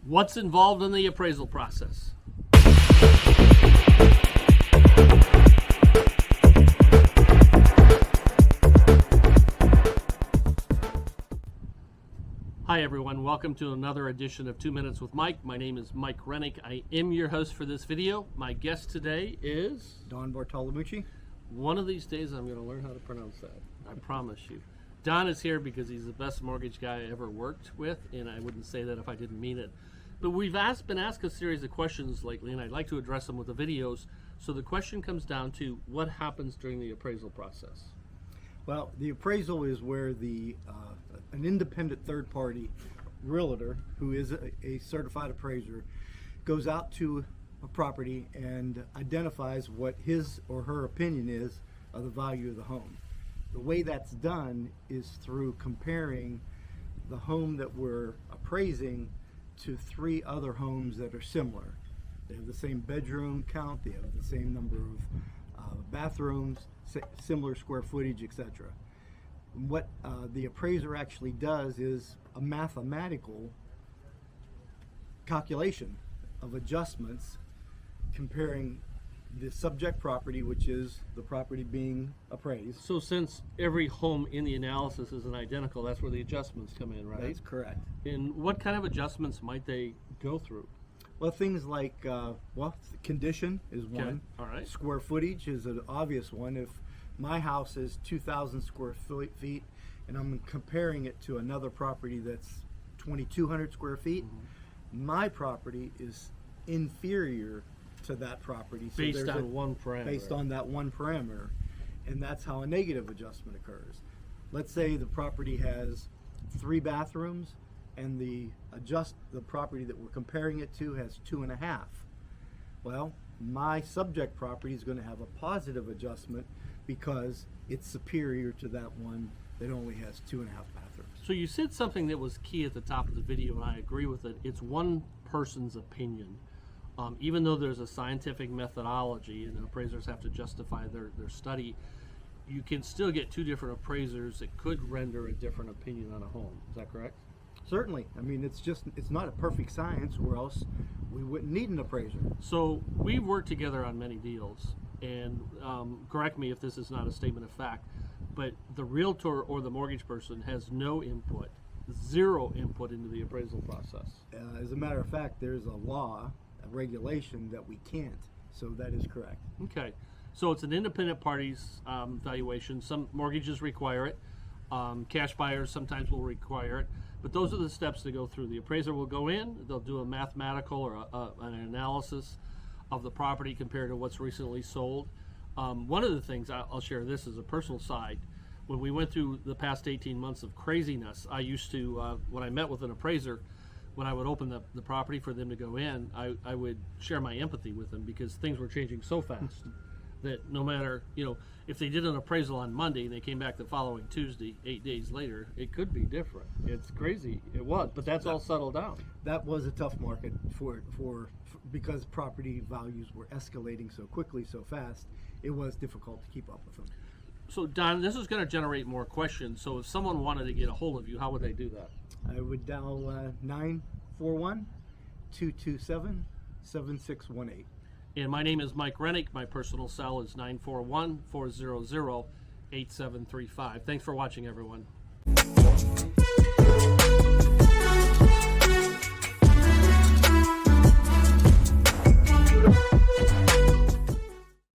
What's involved in the appraisal process? Hi everyone, welcome to another edition of 2 Minutes with Mike. My name is Mike Rennick. I am your host for this video. My guest today is Don Bartolomucci. One of these days I'm going to learn how to pronounce that. I promise you. Don is here because he's the best mortgage guy I ever worked with, and I wouldn't say that if I didn't mean it. But we've been asked a series of questions lately, and I'd like to address them with the videos. So the question comes down to what happens during the appraisal process? Well, the appraisal is where an independent third-party realtor, who is a certified appraiser, goes out to a property and identifies what his or her opinion is of the value of the home. The way that's done is through comparing the home that we're appraising to 3 other homes that are similar. They have the same bedroom count, they have the same number of bathrooms, similar square footage, etc. What the appraiser actually does is a mathematical calculation of adjustments comparing the subject property, which is the property being appraised. So since every home in the analysis isn't identical, that's where the adjustments come in, right? That's correct. And what kind of adjustments might they go through? Well, things like, condition is one. Okay. All right. Square footage is an obvious one. If my house is 2,000 square feet and I'm comparing it to another property that's 2,200 square feet, my property is inferior to that property. So based on one parameter. Based on that one parameter. And that's how a negative adjustment occurs. Let's say the property has 3 bathrooms and the property that we're comparing it to has 2.5. Well, my subject property is going to have a positive adjustment because it's superior to that one that only has 2.5 bathrooms. So you said something that was key at the top of the video, and I agree with it. It's one person's opinion. Even though there's a scientific methodology and appraisers have to justify their study, you can still get 2 different appraisers that could render a different opinion on a home. Is that correct? Certainly. I mean, it's not a perfect science, or else we wouldn't need an appraiser. So we worked together on many deals, and correct me if this is not a statement of fact, but the realtor or the mortgage person has no input, 0 input into the appraisal process. As a matter of fact, there's a law, a regulation that we can't, so that is correct. Okay, so it's an independent party's valuation. Some mortgages require it. Cash buyers sometimes will require it, but those are the steps to go through. The appraiser will go in, they'll do a mathematical or an analysis of the property compared to what's recently sold. One of the things, I'll share this as a personal side, when we went through the past 18 months of craziness, I used to, when I met with an appraiser, when I would open the property for them to go in, I would share my empathy with them because things were changing so fast that no matter, if they did an appraisal on Monday and they came back the following Tuesday, 8 days later, it could be different. It's crazy. It was, but that's all settled down. That was a tough market because property values were escalating so quickly, so fast. It was difficult to keep up with them. So Don, this is going to generate more questions. So if someone wanted to get a hold of you, how would they do that? I would dial 941-227-7618. And my name is Mike Rennick. My personal cell is 941-400-8735. Thanks for watching, everyone.